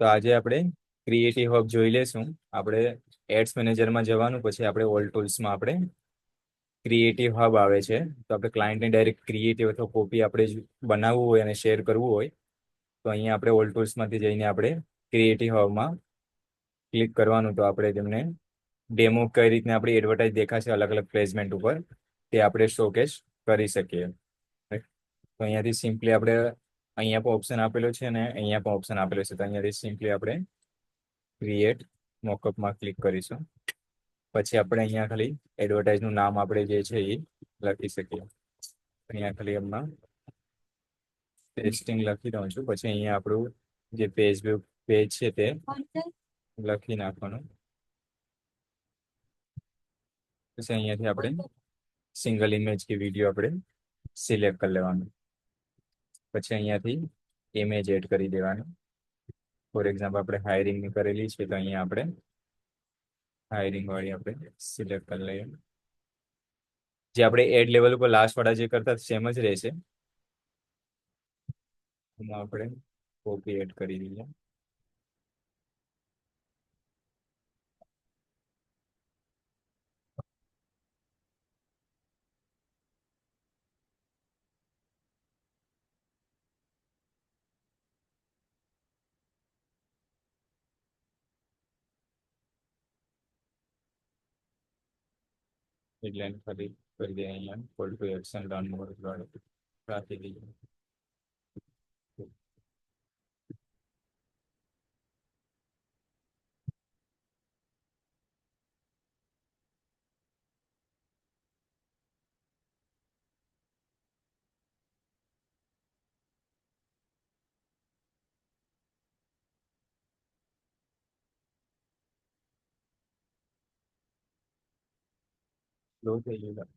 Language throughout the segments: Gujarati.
તો આજે આપણે ક્રિએટિવ હબ જોઈ લેશું. આપણે એડ્સ મેનેજરમાં જવાનું, પછી આપણે ઓલ ટૂલ્સમાં આપણે ક્રિએટિવ હબ આવે છે. તો આપણે ક્લાયન્ટને ડાયરેક્ટ ક્રિએટિવ અથવા કોપી આપણે બનાવવું હોય અને શેર કરવું હોય તો અહીંયા આપણે ઓલ ટૂલ્સમાંથી જઈને આપણે ક્રિએટિવ હબમાં ક્લિક કરવાનું. તો આપણે તેમને ડેમો કઈ રીતના આપણી એડવર્ટાઇઝ દેખાશે અલગ અલગ પ્લેસમેન્ટ ઉપર તે આપણે શોકેસ કરી શકીએ. તો અહીંયાથી સિમ્પલી આપણે અહીંયા પણ ઓપ્શન આપેલો છે અને અહીંયા પણ ઓપ્શન આપેલો છે. તો અહીંયાથી સિમ્પલી આપણે ક્રિએટ મોકઅપમાં ક્લિક કરીશું. પછી આપણે અહીંયા ખાલી એડવર્ટાઇઝનું નામ આપણે જે છે એ લખી શકીએ. અહીંયા ખાલી એમના ટેસ્ટિંગ લખી દઉં છું. પછી અહીંયા આપણું જે ફેસબુક પેજ છે તે લખી નાખવાનું. પછી અહીંયાથી આપણે સિંગલ ઇમેજ કે વિડીયો આપણે સિલેક્ટ કરી લેવાનું. પછી અહીંયાથી ઇમેજ એડ કરી દેવાનું. ફોર એક્ઝામ્પલ આપણે હાયરિંગની કરેલી છે તો અહીંયા આપણે હાયરિંગ વાળી આપણે સિલેક્ટ કરી લઈએ. જે આપણે એડ લેવલ ઉપર લાસ્ટ વાળા જે કરતા સેમ જ રહેશે. એમાં આપણે કોપી એડ કરી દઈએ. એટલે એને ખાલી કરી દઈએ. અહીંયા કોલ ટુ એક્શન ડન મોર રાખી દઈએ. સ્લો થઈ ગયું.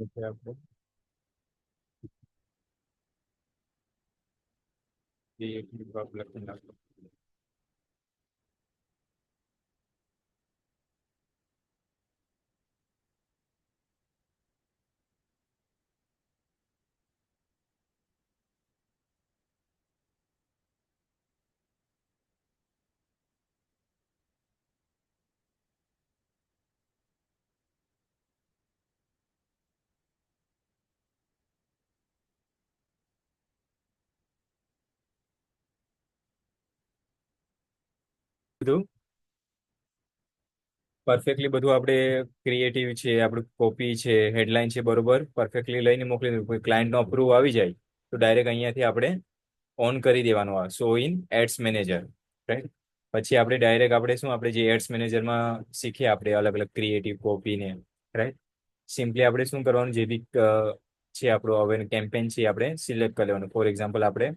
એટલે આપણે ક્રિએટિવ હબ લખી નાખો. બધું પરફેક્ટલી બધું આપણે ક્રિએટિવ છે, આપણું કોપી છે, હેડલાઇન છે, બરોબર પરફેક્ટલી લઈને મોકલી દીધું. ક્લાયન્ટનો અપ્રૂવ આવી જાય તો ડાયરેક્ટ અહીંયાથી આપણે ઓન કરી દેવાનું આ show in ads manager, right. પછી આપણે ડાયરેક્ટ આપણે શું આપણે જે એડ્સ મેનેજરમાં શીખીએ આપણે અલગ અલગ ક્રિએટિવ કોપીને, રાઈટ. સિમ્પલી આપણે શું કરવાનું, જે બી છે આપણું હવે કેમ્પેન છે આપણે સિલેક્ટ કરી લેવાનું. ફોર એક્ઝામ્પલ આપણે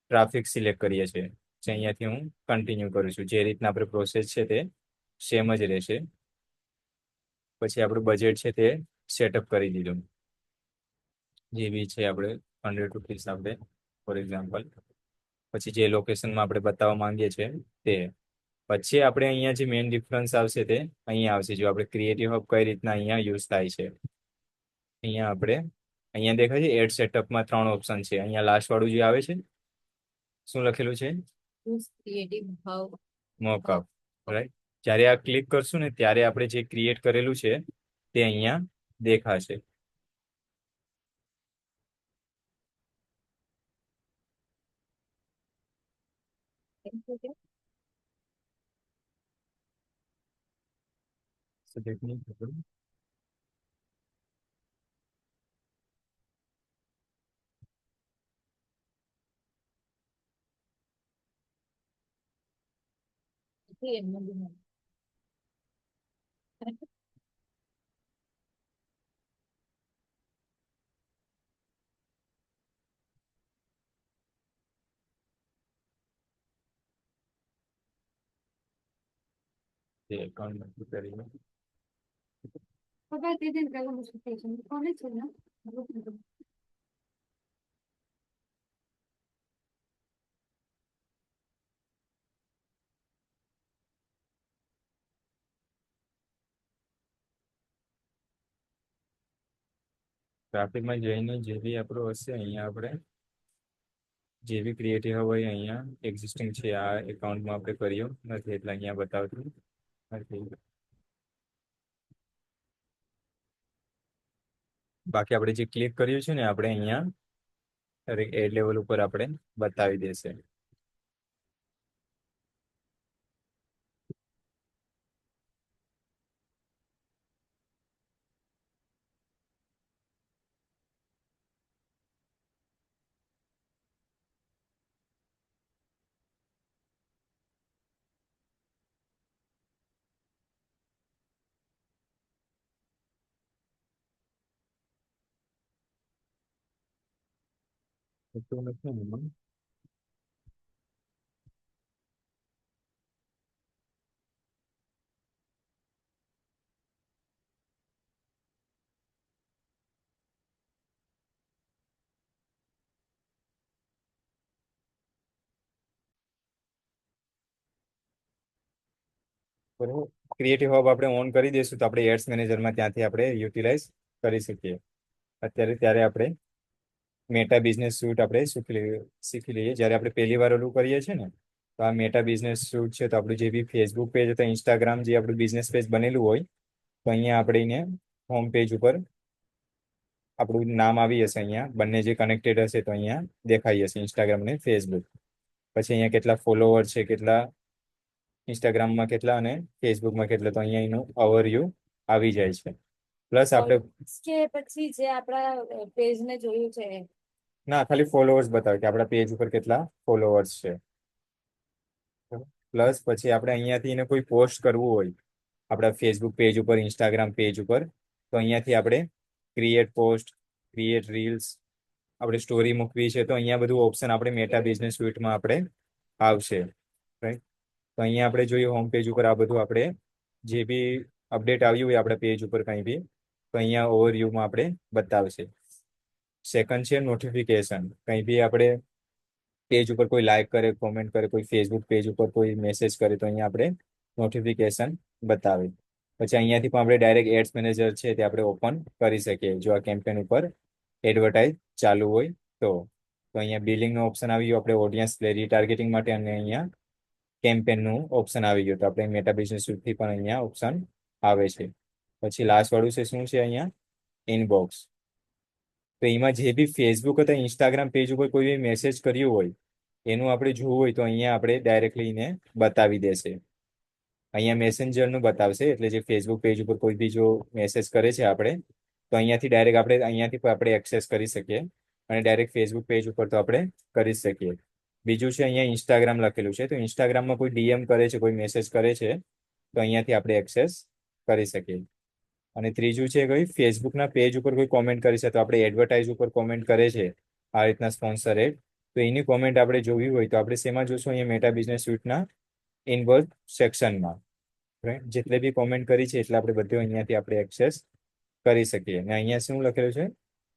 ટ્રાફિક સિલેક્ટ કરીએ છીએ. અહીંયાથી હું કન્ટિન્યુ કરું છું. જે રીતના આપણે પ્રોસેસ છે તે સેમ જ રહેશે. પછી આપણું બજેટ છે તે સેટઅપ કરી દીધું. જે બી છે આપણે ₹100 આપણે ફોર એક્ઝામ્પલ. પછી જે લોકેશનમાં આપણે બતાવવા માંગીએ છીએ તે. પછી આપણે અહીંયા જે મેઇન ડિફરન્સ આવશે તે અહીંયા આવશે. જો આપણે ક્રિએટિવ હબ કઈ રીતના અહીંયા યુઝ થાય છે. અહીંયા આપણે અહીંયા દેખાય છે એડ સેટઅપમાં 3 ઓપ્શન છે. અહીંયા લાસ્ટ વાળું જે આવે છે શું લખેલું છે? મોકઅપ, રાઈટ. જ્યારે આ ક્લિક કરશું ને ત્યારે આપણે જે ક્રિએટ કરેલું છે તે અહીંયા દેખાશે. એકાઉન્ટ કરીએ. ટ્રાફિકમાં જઈને જે બી આપણું હશે અહીંયા આપણે જે બી ક્રિએટિવ હોય અહીંયા એક્ઝિસ્ટિંગ છે આ એકાઉન્ટમાં આપણે કર્યું નથી એટલે અહીંયા બતાવતું નથી. બાકી આપણે જે ક્લિક કર્યું છે ને આપણે અહીંયા એડ લેવલ ઉપર આપણે બતાવી દેશે. એટલું નથી ને એમાં. બરોબર. ક્રિએટિવ હબ આપણે ઓન કરી દઈશું તો આપણે એડ્સ મેનેજરમાં ત્યાંથી આપણે યુટિલાઇઝ કરી શકીએ. ત્યારે આપણે મેટા બિઝનેસ સ્યુટ આપણે શીખી લઈએ. જ્યારે આપણે પહેલી વાર ઓલું કરીએ છીએ ને તો આ મેટા બિઝનેસ સ્યુટ છે તો આપણું જે બી ફેસબુક પેજ અથવા ઇન્સ્ટાગ્રામ જે આપણું બિઝનેસ પેજ બનેલું હોય તો અહીંયા આપણે એને હોમ પેજ ઉપર આપણું નામ આવી જશે. અહીંયા બંને જે કનેક્ટેડ હશે તો અહીંયા દેખાઈ જશે ઇન્સ્ટાગ્રામ અને ફેસબુક. પછી અહીંયા કેટલા ફોલોવર છે, કેટલા ઇન્સ્ટાગ્રામમાં કેટલા અને ફેસબુકમાં કેટલા, તો અહીંયા એનું ઓવરવ્યુ આવી જાય છે. પ્લસ આપણે કે પછી જે આપણા પેજ ને જોયું છે ના ખાલી ફોલોવર્સ બતાવે કે આપણા પેજ ઉપર કેટલા ફોલોવર્સ છે. પ્લસ પછી આપણે અહીંયાથી એને કોઈ પોસ્ટ કરવું હોય આપણા ફેસબુક પેજ ઉપર, ઇન્સ્ટાગ્રામ પેજ ઉપર, તો અહીંયાથી આપણે ક્રિએટ પોસ્ટ, ક્રિએટ રીલ્સ, આપણે સ્ટોરી મૂકવી છે તો અહીંયા બધું ઓપ્શન આપણે મેટા બિઝનેસ સ્યુટમાં આપણે આવશે. રાઈટ. તો અહીંયા આપણે જોઈએ હોમ પેજ ઉપર આ બધું આપણે જે બી અપડેટ આવ્યું હોય આપણા પેજ ઉપર કંઈ બી તો અહીંયા ઓવરવ્યુમાં આપણે બતાવશે. સેકન્ડ છે નોટિફિકેશન. કંઈ બી આપણે પેજ ઉપર કોઈ લાઈક કરે, કોમેન્ટ કરે, કોઈ ફેસબુક પેજ ઉપર કોઈ મેસેજ કરે તો અહીંયા આપણે નોટિફિકેશન બતાવે. પછી અહીંયાથી પણ આપણે ડાયરેક્ટ એડ્સ મેનેજર છે તે આપણે ઓપન કરી શકીએ જો આ કેમ્પેન ઉપર એડવર્ટાઇઝ ચાલુ હોય તો. તો અહીંયા બિલિંગનો ઓપ્શન આવી ગયો આપણે ઓડિયન્સ રીટાર્ગેટિંગ માટે, અને અહીંયા કેમ્પેનનું ઓપ્શન આવી ગયું તો આપણે મેટા બિઝનેસ થી પણ અહીંયા ઓપ્શન આવે છે. પછી લાસ્ટ વાળું છે શું છે અહીંયા ઇનબોક્સ. તો એમાં જે બી ફેસબુક અથવા ઇન્સ્ટાગ્રામ પેજ ઉપર કોઈ બી મેસેજ કર્યું હોય એનું આપણે જોવું હોય તો અહીંયા આપણે ડાયરેક્ટલી એને બતાવી દેશે. અહીંયા મેસેન્જરનું બતાવશે એટલે જે ફેસબુક પેજ ઉપર કોઈ બી જો મેસેજ કરે છે આપણે તો અહીંયાથી ડાયરેક્ટ આપણે અહીંયાથી પણ આપણે એક્સેસ કરી શકીએ અને ડાયરેક્ટ ફેસબુક પેજ ઉપર તો આપણે કરી શકીએ. બીજું છે અહીંયા ઇન્સ્ટાગ્રામ લખેલું છે તો ઇન્સ્ટાગ્રામમાં કોઈ ડીએમ કરે છે, કોઈ મેસેજ કરે છે તો અહીંયાથી આપણે એક્સેસ કરી શકીએ. અને ત્રીજું છે કોઈ ફેસબુકના પેજ ઉપર કોઈ કોમેન્ટ કરી છે તો આપણે એડવર્ટાઇઝ ઉપર કોમેન્ટ કરે છે આ રીતના સ્પોન્સરેડ, તો એની કોમેન્ટ આપણે જોવી હોય તો આપણે શેમાં જોશું અહીંયા મેટા બિઝનેસ સ્યુટના ઇનવર્ડ સેક્શનમાં. જેટલે બી કોમેન્ટ કરી છે એટલે આપણે બધું અહીંયાથી આપણે એક્સેસ કરી શકીએ. અને અહીંયા શું લખેલું છે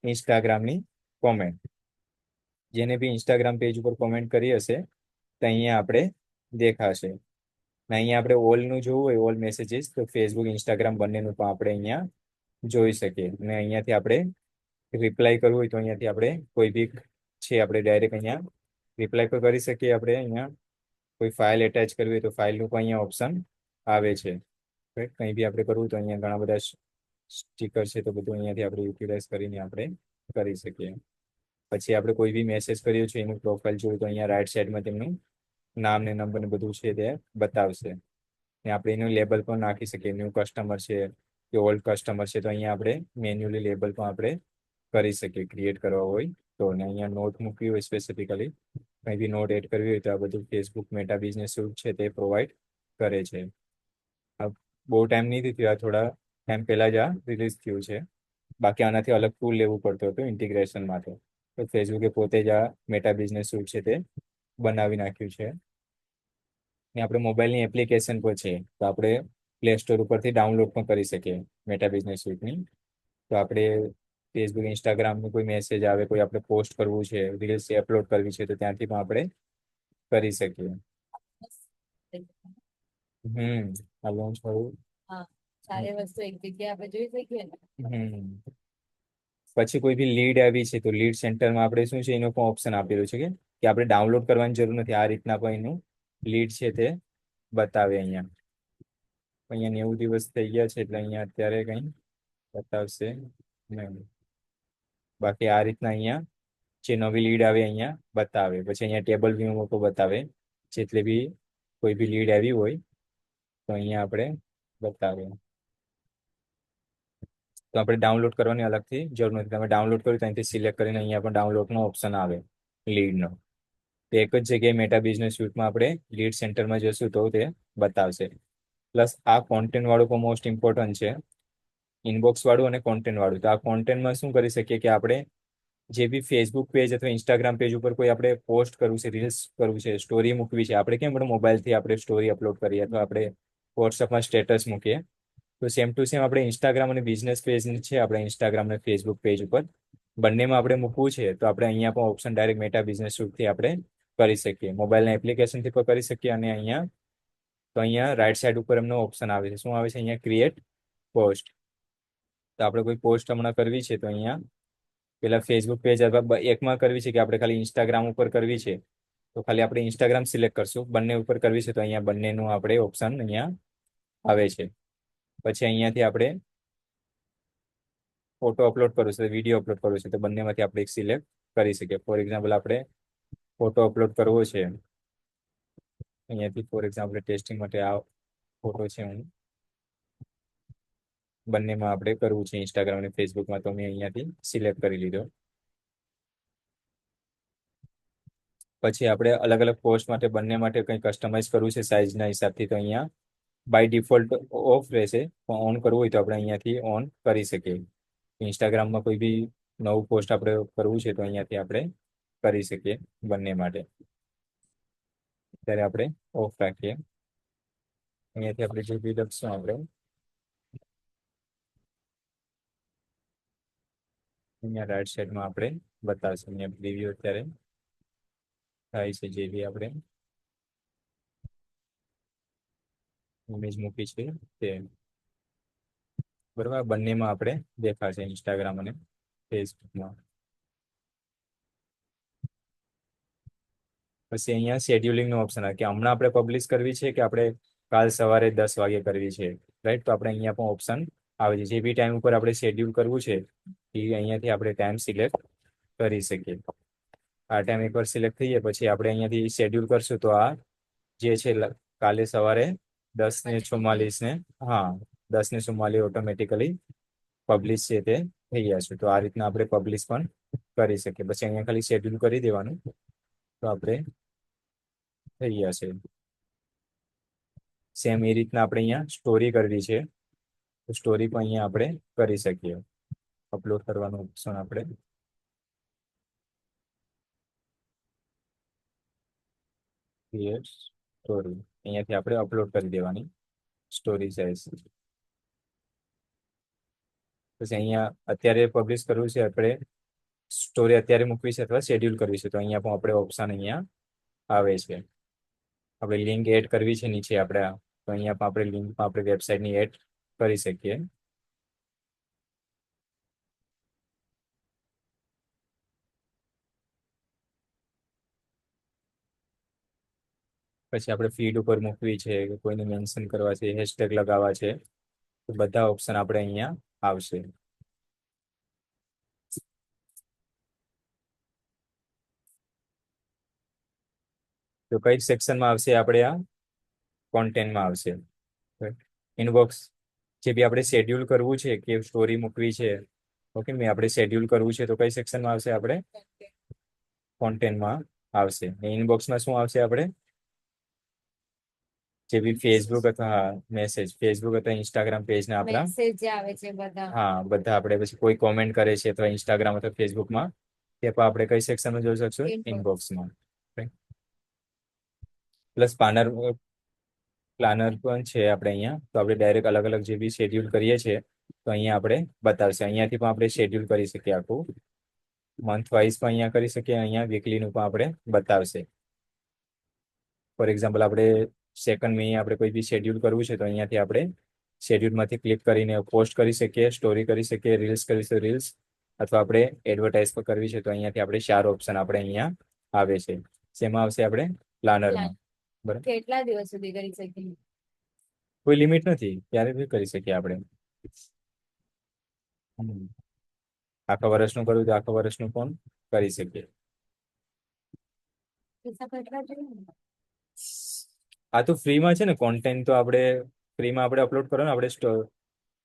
ઇન્સ્ટાગ્રામની કોમેન્ટ. જેને બી ઇન્સ્ટાગ્રામ પેજ ઉપર કોમેન્ટ કરી હશે તો અહીંયા આપણે દેખાશે. ને અહીંયા આપણે ઓલનું જોવું હોય ઓલ મેસેજીસ તો ફેસબુક, ઇન્સ્ટાગ્રામ બંનેનું પણ આપણે અહીંયા જોઈ શકીએ. અને અહીંયાથી આપણે રિપ્લાય કરવું હોય તો અહીંયાથી આપણે કોઈ બી છે આપણે ડાયરેક્ટ અહીંયા રિપ્લાય પણ કરી શકીએ. આપણે અહીંયા કોઈ ફાઇલ એટેચ કરવી હોય તો ફાઇલનું પણ અહીંયા ઓપ્શન આવે છે. કંઈ બી આપણે કરવું તો અહીંયા ઘણા બધા સ્ટીકર છે તો બધું અહીંયાથી આપણે યુટિલાઇઝ કરીને આપણે કરી શકીએ. પછી આપણે કોઈ બી મેસેજ કર્યો છે એનું પ્રોફાઇલ જોયું તો અહીંયા રાઈટ સાઈડમાં તેમનું નામ ને નંબર ને બધું છે તે બતાવશે. ને આપણે એનું લેબલ પણ નાખી શકીએ. ન્યૂ કસ્ટમર છે કે ઓલ્ડ કસ્ટમર છે તો અહીંયા આપણે મેન્યુઅલી લેબલ પણ આપણે કરી શકીએ ક્રિએટ કરવા હોય તો. ને અહીંયા નોટ મૂકવી હોય સ્પેસિફિકલી કંઈ બી નોટ એડ કરવી હોય તો આ બધું ફેસબુક મેટા બિઝનેસ સ્યુટ છે તે પ્રોવાઈડ કરે છે. બહુ ટાઈમ નહીં થયો, આ થોડા ટાઈમ પહેલા જ આ રિલીઝ થયું છે. બાકી આનાથી અલગ ટૂલ લેવું પડતું હતું ઇન્ટિગ્રેશન માટે. તો ફેસબુકે પોતે જ આ મેટા બિઝનેસ સ્યુટ છે તે બનાવી નાખ્યું છે. ને આપણે મોબાઈલની એપ્લિકેશન પર છે તો આપણે પ્લે સ્ટોર ઉપરથી ડાઉનલોડ પણ કરી શકીએ મેટા બિઝનેસ સ્યુટની. તો આપણે ફેસબુક ઇન્સ્ટાગ્રામનું કોઈ મેસેજ આવે, કોઈ આપણે પોસ્ટ કરવું છે, રીલ્સ અપલોડ કરવી છે, તો ત્યાંથી પણ આપણે કરી શકીએ. આ લોન્ચ થયું. હા, સારી વસ્તુ એક જગ્યાએ આપણે જોઈ શકીએ ને. પછી કોઈ બી લીડ આવી છે તો લીડ સેન્ટરમાં આપણે શું છે એનો પણ ઓપ્શન આપેલું છે કે આપણે ડાઉનલોડ કરવાની જરૂર નથી, આ રીતના પણ એનું લીડ છે તે બતાવે અહીંયા. 90 દિવસ થઈ ગયા છે એટલે અહીંયા અત્યારે કંઈ બતાવશે નહીં. બાકી આ રીતના અહીંયા જે નવી લીડ આવે અહીંયા બતાવે. પછી અહીંયા ટેબલ વ્યૂ પણ બતાવે, જેટલી બી કોઈ બી લીડ આવી હોય તો અહીંયા આપણે બતાવે. તો આપણે ડાઉનલોડ કરવાની અલગથી જરૂર નથી. તમે ડાઉનલોડ કર્યું ત્યાંથી સિલેક્ટ કરીને અહીંયા પણ ડાઉનલોડનો ઓપ્શન આવે લીડનો. તો એક જ જગ્યાએ મેટા બિઝનેસ સ્યુટમાં આપણે લીડ સેન્ટરમાં જશું તો તે બતાવશે. પ્લસ આ કોન્ટેન્ટ વાળું પણ મોસ્ટ ઇમ્પોર્ટન્ટ છે, ઇનબોક્સ વાળું અને કોન્ટેન્ટ વાળું. તો આ કોન્ટેન્ટમાં શું કરી શકીએ કે આપણે જે બી ફેસબુક પેજ અથવા ઇન્સ્ટાગ્રામ પેજ ઉપર કોઈ આપણે પોસ્ટ કરવું છે, રીલ્સ કરવું છે, સ્ટોરી મૂકવી છે, આપણે કેમ આપણે મોબાઈલથી આપણે સ્ટોરી અપલોડ કરીએ અથવા આપણે વોટ્સઅપમાં સ્ટેટસ મૂકીએ, તો સેમ ટુ સેમ આપણે ઇન્સ્ટાગ્રામ અને બિઝનેસ પેજ છે આપણે ઇન્સ્ટાગ્રામ અને ફેસબુક પેજ ઉપર બંનેમાં આપણે મૂકવું છે તો આપણે અહીંયા પણ ઓપ્શન ડાયરેક્ટ મેટા બિઝનેસ સ્યુટથી આપણે કરી શકીએ. મોબાઈલના એપ્લિકેશનથી પણ કરી શકીએ અને અહીંયા રાઈટ સાઈડ ઉપર એમનો ઓપ્શન આવે છે. શું આવે છે અહીંયા? Create post. તો આપણે કોઈ પોસ્ટ હમણાં કરવી છે તો અહીંયા પેલા ફેસબુક પેજ અથવા એકમાં કરવી છે કે આપણે ખાલી ઇન્સ્ટાગ્રામ ઉપર કરવી છે તો ખાલી આપણે ઇન્સ્ટાગ્રામ સિલેક્ટ કરશું. બંને ઉપર કરવી છે તો અહીંયા બંનેનું આપણે ઓપ્શન અહીંયા આવે છે. પછી અહીંયાથી આપણે ફોટો અપલોડ કરવું છે, વિડીયો અપલોડ કરવું છે, તો બંનેમાંથી આપણે એક સિલેક્ટ કરી શકીએ. ફોર એક્ઝામ્પલ આપણે ફોટો અપલોડ કરવો છે, અહીંયાથી ફોર એક્ઝામ્પલ ટેસ્ટિંગ માટે આ ફોટો છે બંનેમાં આપણે કરવું છે ઇન્સ્ટાગ્રામ અને ફેસબુકમાં, તો મેં અહીંયાથી સિલેક્ટ કરી લીધો. પછી આપણે અલગ અલગ પોસ્ટ માટે બંને માટે કંઈ કસ્ટમાઇઝ કરવું છે સાઇઝના હિસાબથી, તો અહીંયા બાય ડિફોલ્ટ ઓફ રહેશે, પણ ઓન કરવું હોય તો આપણે અહીંયાથી ઓન કરી શકીએ. ઇન્સ્ટાગ્રામમાં કોઈ બી નવું પોસ્ટ આપણે કરવું છે તો અહીંયાથી આપણે કરી શકીએ બંને માટે. ત્યારે આપણે ઓફ રાખીએ. અહીંયાથી આપણે જે બી લખશું આપણે અહીંયા રાઈટ સાઈડમાં આપણે બતાવશે. અહીંયા પ્રીવ્યુ અત્યારે થાય છે, જે બી આપણે ઇમેજ મૂકી છે તે બરાબર બંનેમાં આપણે દેખાશે ઇન્સ્ટાગ્રામ અને ફેસબુકમાં. પછી અહીંયા શેડ્યુલિંગનો ઓપ્શન આવે કે હમણાં આપણે પબ્લિશ કરવી છે કે આપણે કાલ સવારે 10 વાગે કરવી છે, રાઈટ. તો આપણે અહીંયા પણ ઓપ્શન આવે છે. જે બી ટાઈમ ઉપર આપણે શેડ્યુલ કરવું છે એ અહીંયાથી આપણે ટાઈમ સિલેક્ટ કરી શકીએ. આ ટાઈમ એકવાર સિલેક્ટ થઈ જાય પછી આપણે અહીંયાથી શેડ્યુલ કરશું તો આ જે છે કાલે સવારે 10:44, હા 10:44 ઓટોમેટિકલી પબ્લિશ છે તે થઈ જશે. તો આ રીતના આપણે પબ્લિશ પણ કરી શકીએ. પછી અહીંયા ખાલી શેડ્યુલ કરી દેવાનું તો આપણે થઈ જશે. સેમ એ રીતના આપણે અહીંયા સ્ટોરી કરવી છે તો સ્ટોરી પણ અહીંયા આપણે કરી શકીએ. અપલોડ કરવાનું ઓપ્શન આપણે ક્રિએટ સ્ટોરી અહીંયાથી આપણે અપલોડ કરી દેવાની સ્ટોરી સાઇઝ. પછી અહીંયા અત્યારે પબ્લિશ કરવું છે આપણે સ્ટોરી અત્યારે મૂકવી છે અથવા શેડ્યુલ કરવી છે તો અહીંયા પણ આપણે ઓપ્શન અહીંયા આવે છે. આપણે લિંક એડ કરવી છે નીચે આપણે તો અહીંયા પણ આપણે લિંકમાં આપણે વેબસાઇટની એડ કરી શકીએ. પછી આપણે ફીડ ઉપર મૂકવી છે, કોઈને મેન્શન કરવા છે, હેશટેગ લગાવવા છે, તો બધા ઓપ્શન આપણે અહીંયા આવશે. તો કઈ સેક્શનમાં આવશે? આપણે આ કોન્ટેન્ટમાં આવશે. ઇનબોક્સ જે બી આપણે શેડ્યુલ કરવું છે કે સ્ટોરી મૂકવી છે, ઓકે મેં આપણે શેડ્યુલ કરવું છે તો કઈ સેક્શનમાં આવશે? આપણે કોન્ટેન્ટમાં આવશે. ઇનબોક્સમાં શું આવશે? આપણે જે બી ફેસબુક અથવા મેસેજ ફેસબુક અથવા ઇન્સ્ટાગ્રામ પેજના આપણા મેસેજ જે આવે છે બધા. હા બધા આપણે પછી કોઈ કોમેન્ટ કરે છે અથવા ઇન્સ્ટાગ્રામ અથવા ફેસબુકમાં તે પણ આપણે કઈ સેક્શનમાં જોઈ શકશું? Inbox. ઇનબોક્સમાં. પ્લસ પાનર પ્લાનર પણ છે આપણે અહીંયા. તો આપણે ડાયરેક્ટ અલગ અલગ જે બી શેડ્યુલ કરીએ છીએ તો અહીંયા આપણે બતાવશે. અહીંયાથી પણ આપણે શેડ્યુલ કરી શકીએ આખું. મંથ વાઇઝ પણ અહીંયા કરી શકીએ. અહીંયા વીકલીનું પણ આપણે બતાવશે. ફોર એક્ઝામ્પલ આપણે સેકન્ડ મે આપણે કોઈ બી શેડ્યુલ કરવું છે તો અહીંયાથી આપણે શેડ્યુલમાંથી ક્લિક કરીને પોસ્ટ કરી શકીએ, સ્ટોરી કરી શકીએ, રીલ્સ કરીશું રીલ્સ, અથવા આપણે એડવર્ટાઇઝ પર કરવી છે તો અહીંયાથી આપણે 4 ઓપ્શન આપણે અહીંયા આવે છે. શેમાં આવશે? આપણે પ્લાનરમાં. બરાબર. કેટલા દિવસ સુધી કરી શકીએ? કોઈ લિમિટ નથી, ક્યારે બી કરી શકીએ આપણે. આખા વર્ષનું કરવું તો આખા વર્ષનું પણ કરી શકીએ. પૈસા કેટલા જોઈએ? આ તો ફ્રીમાં છે ને. કોન્ટેન્ટ તો આપણે ફ્રીમાં આપણે અપલોડ કરો ને. આપણે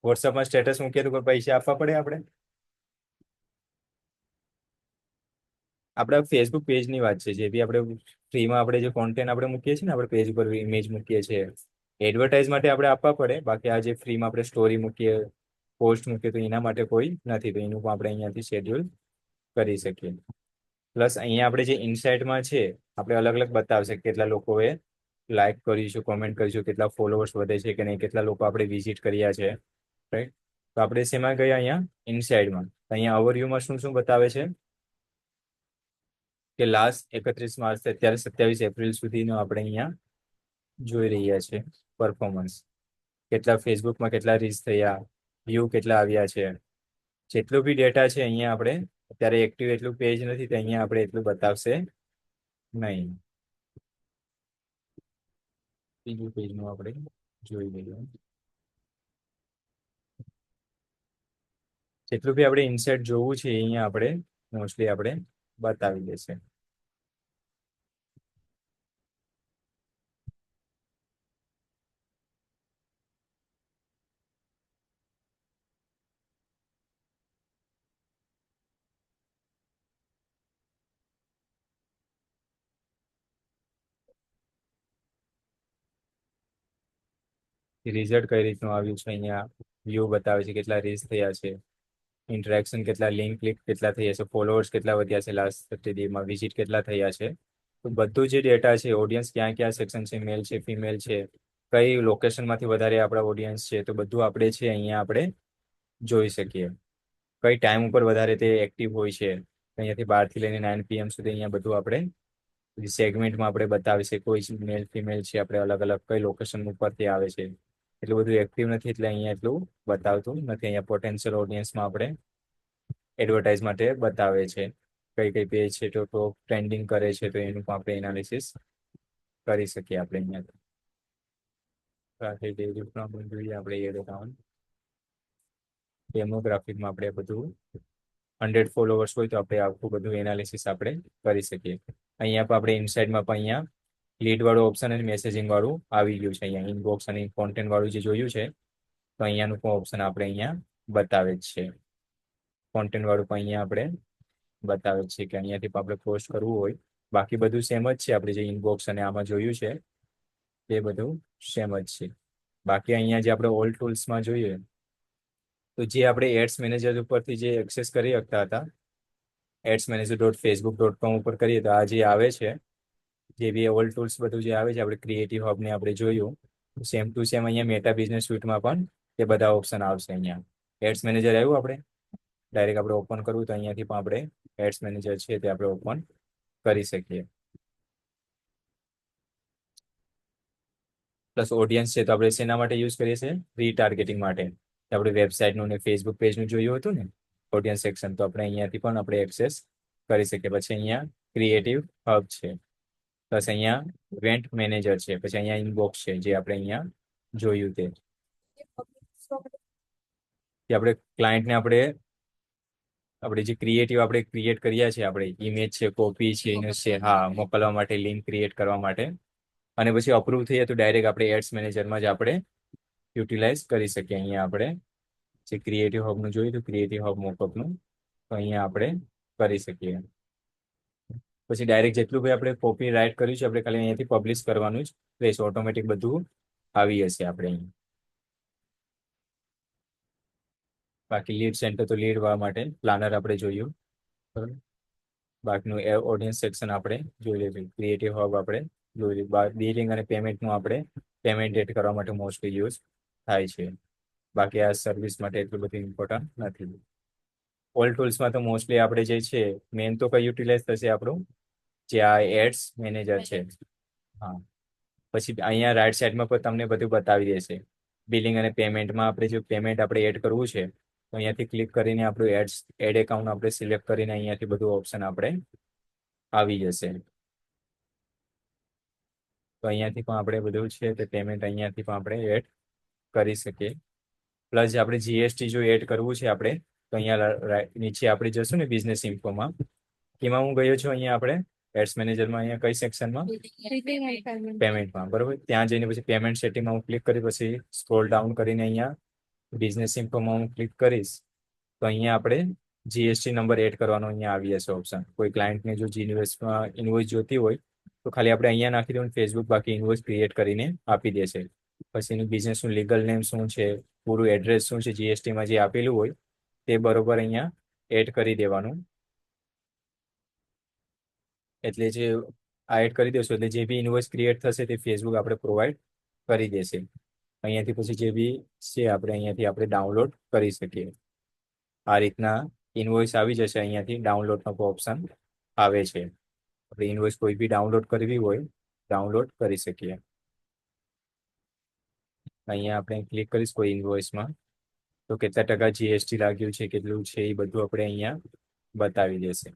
વોટ્સઅપમાં સ્ટેટસ મૂકીએ તો કોઈ પૈસા આપવા પડે આપણે? આપણા ફેસબુક પેજની વાત છે. જે બી આપણે ફ્રીમાં આપણે જે કોન્ટેન્ટ આપણે મૂકીએ છીએ ને, આપણે પેજ ઉપર ઇમેજ મૂકીએ છીએ, એડવર્ટાઇઝ માટે આપણે આપવા પડે. બાકી આ જે ફ્રીમાં આપણે સ્ટોરી મૂકીએ, પોસ્ટ મૂકીએ તો એના માટે કોઈ નથી. તો એનું પણ આપણે અહીંયાથી શેડ્યુલ કરી શકીએ. પ્લસ અહીંયા આપણે જે ઇનસાઇટમાં છે આપણે અલગ અલગ બતાવશે કેટલા લોકોએ લાઈક કરીશું, કોમેન્ટ કરીશું, કેટલા ફોલોવર્સ વધે છે કે નહીં, કેટલા લોકો આપણે વિઝિટ કર્યા છે, રાઈટ. તો આપણે શેમાં ગયા? અહીંયા ઇનસાઇડમાં. અહીંયા ઓવરવ્યુમાં શું શું બતાવે છે કે લાસ્ટ 31 માર્ચ અત્યારે 27 એપ્રિલ સુધીનો આપણે અહીંયા જોઈ રહ્યા છે પરફોર્મન્સ. કેટલા ફેસબુકમાં કેટલા રીચ થયા, વ્યૂ કેટલા આવ્યા છે, જેટલું બી ડેટા છે અહીંયા આપણે અત્યારે એક્ટિવ એટલું પેજ નથી તો અહીંયા આપણે એટલું બતાવશે નહીં. બીજું પેજનું આપણે જોઈ લઈએ. જેટલું બી આપણે ઇન્સર્ટ જોવું છે અહીંયા આપણે મોસ્ટલી આપણે બતાવી દેશે. રિઝલ્ટ કઈ રીતનું આવ્યું છે અહીંયા વ્યૂ બતાવે છે, કેટલા રીચ થયા છે, ઇન્ટરેક્શન કેટલા, લિંક ક્લિક કેટલા થયા છે, ફોલોઅર્સ કેટલા વધ્યા છે લાસ્ટ 30 ડેમાં, વિઝિટ કેટલા થયા છે. તો બધું જે ડેટા છે, ઓડિયન્સ ક્યાં ક્યાં સેક્શન છે, મેલ છે, ફિમેલ છે, કઈ લોકેશનમાંથી વધારે આપણા ઓડિયન્સ છે, તો બધું આપણે છે અહીંયા આપણે જોઈ શકીએ. કઈ ટાઈમ ઉપર વધારે તે એક્ટિવ હોય છે, અહીંયાથી 12 થી લઈને 9 PM સુધી અહીંયા બધું આપણે સેગમેન્ટમાં આપણે બતાવી છે. કોઈ મેલ ફિમેલ છે, આપણે અલગ અલગ કઈ લોકેશન ઉપરથી આવે છે. એટલું બધું એક્ટિવ નથી એટલે અહીંયા એટલું બતાવતું નથી. અહીંયા પોટેન્શિયલ ઓડિયન્સમાં આપણે એડવર્ટાઇઝ માટે બતાવે છે કઈ કઈ પેજ છે તો ટોપ ટ્રેન્ડિંગ કરે છે, તો એનું પણ આપણે એનાલિસિસ કરી શકીએ આપણે અહીંયા. જોઈએ આપણે એડ એકાઉન્ટ ડેમોગ્રાફિકમાં આપણે બધું 100 ફોલોવર્સ હોય તો આપણે આખું બધું એનાલિસિસ આપણે કરી શકીએ. અહીંયા પણ આપણે ઇનસાઇડમાં પણ અહીંયા લીડ વાળું ઓપ્શન અને મેસેજિંગ વાળું આવી ગયું છે. અહીંયા ઇનબોક્સ અને કોન્ટેન્ટ વાળું જે જોયું છે તો અહીંયાનું પણ ઓપ્શન આપણે અહીંયા બતાવે જ છે. કોન્ટેન્ટ વાળું પણ અહીંયા આપણે બતાવે છે કે અહીંયાથી પણ આપણે પોસ્ટ કરવું હોય. બાકી બધું સેમ જ છે. આપણે જે ઇનબોક્સ અને આમાં જોયું છે તે બધું સેમ જ છે. બાકી અહીંયા જે આપણે ઓલ ટૂલ્સમાં જોઈએ તો જે આપણે એડ્સ મેનેજર ઉપરથી જે એક્સેસ કરી શકતા હતા, adsmanager.facebook.com ઉપર કરીએ તો આ જે આવે છે, જે બી ઓલ ટૂલ્સ બધું જે આવે છે, આપણે ક્રિએટિવ હબને આપણે જોયું સેમ ટુ સેમ અહીંયા મેટા બિઝનેસ સ્યુટમાં પણ તે બધા ઓપ્શન આવશે. અહીંયા એડ્સ મેનેજર આવ્યું, આપણે ડાયરેક્ટ આપણે ઓપન કરવું તો અહીંયાથી પણ આપણે એડ્સ મેનેજર છે તે આપણે ઓપન કરી શકીએ. પ્લસ ઓડિયન્સ છે તો આપણે શેના માટે યુઝ કરીએ છીએ? રીટાર્ગેટિંગ માટે. આપણે વેબસાઇટનું ને ફેસબુક પેજનું જોયું હતું ને ઓડિયન્સ સેક્શન, તો આપણે અહીંયાથી પણ આપણે એક્સેસ કરી શકીએ. પછી અહીંયા ક્રિએટિવ હબ છે, પ્લસ અહીંયા ઇવેન્ટ મેનેજર છે, પછી અહીંયા ઇનબોક્સ છે જે આપણે અહીંયા જોયું તે આપણે ક્લાયન્ટને આપણે જે ક્રિએટિવ આપણે ક્રિએટ કર્યા છે, આપણે ઇમેજ છે, કોપી છે, એને છે હા મોકલવા માટે, લિંક ક્રિએટ કરવા માટે, અને પછી અપ્રૂવ થઈએ તો ડાયરેક્ટ આપણે એડ્સ મેનેજરમાં જ આપણે યુટિલાઇઝ કરી શકીએ. અહીંયા આપણે જે ક્રિએટિવ હબનું જોયું તો ક્રિએટિવ હબ મોકઅપનું તો અહીંયા આપણે કરી શકીએ. પછી ડાયરેક્ટ જેટલું ભાઈ આપણે કોપી રાઇટ કર્યું છે આપણે ખાલી અહીંયાથી પબ્લિશ કરવાનું જ રહેશે. ઓટોમેટિક બધું આવી જશે આપણે અહીં. બાકી લીડ સેન્ટર તો લીડ વાળા માટે પ્લાનર આપણે જોયું, બરાબર. બાકીનું ઓડિયન્સ સેક્શન આપણે જોઈ લીધું. ક્રિએટિવ હબ આપણે જોઈ લીધું. બિલિંગ અને પેમેન્ટનું આપણે પેમેન્ટ એડ કરવા માટે મોસ્ટલી યુઝ થાય છે. બાકી આ સર્વિસ માટે એટલું બધું ઇમ્પોર્ટન્ટ નથી. ઓલ ટૂલ્સમાં તો મોસ્ટલી આપણે જે છે મેન તો કઈ યુટિલાઇઝ થશે આપણું જે આ એડ્સ મેનેજર છે. હા, પછી અહીંયા રાઈટ સાઈડમાં પણ તમને બધું બતાવી દેશે. બિલિંગ અને પેમેન્ટમાં આપણે જો પેમેન્ટ આપણે એડ કરવું છે તો અહીંયાથી ક્લિક કરીને આપણું એડ એકાઉન્ટ આપણે સિલેક્ટ કરીને અહીંયાથી બધું ઓપ્શન આપણે આવી જશે. તો અહીંયાથી પણ આપણે બધું છે તે પેમેન્ટ અહીંયાથી પણ આપણે એડ કરી શકીએ. પ્લસ આપણે જીએસટી જો એડ કરવું છે આપણે તો અહીંયા નીચે આપણે જશું ને બિઝનેસ ઇન્ફોમાં, એમાં હું ગયો છું. અહીંયા આપણે એડ્સ મેનેજરમાં અહીંયા કઈ સેક્શનમાં પેમેન્ટમાં, બરોબર. ત્યાં જઈને પછી પેમેન્ટ સેટિંગમાં હું ક્લિક કરી પછી સ્ક્રોલ ડાઉન કરીને અહીંયા બિઝનેસ ઇન્ફોમાં હું ક્લિક કરીશ તો અહીંયા આપણે જીએસટી નંબર એડ કરવાનો અહીંયા આવી જશે ઓપ્શન. કોઈ ક્લાયન્ટને જો જીએસટીમાં ઇન્વોઇસ જોતી હોય તો ખાલી આપણે અહીંયા નાખી દઉં ફેસબુક, બાકી ઇન્વોઇસ ક્રિએટ કરીને આપી દેશે. પછી એનું બિઝનેસનું લીગલ નેમ શું છે, પૂરું એડ્રેસ શું છે, જીએસટીમાં જે આપેલું હોય તે બરોબર અહીંયા એડ કરી દેવાનું. એટલે જે આ એડ કરી દેશો એટલે જે બી ઇન્વોઇસ ક્રિએટ થશે તે ફેસબુક આપણે પ્રોવાઈડ કરી દેશે. અહીંયાથી પછી જે બી છે આપણે અહીંયાથી આપણે ડાઉનલોડ કરી શકીએ. આ રીતના ઇન્વોઇસ આવી જશે. અહીંયાથી ડાઉનલોડનો ઓપ્શન આવે છે. આપણે ઇન્વોઇસ કોઈ બી ડાઉનલોડ કરવી હોય ડાઉનલોડ કરી શકીએ. અહીંયા આપણે ક્લિક કરીશ કોઈ ઇન્વોઇસમાં તો કેટલા ટકા જીએસટી લાગ્યું છે, કેટલું છે, એ બધું આપણે અહીંયા બતાવી દેશે.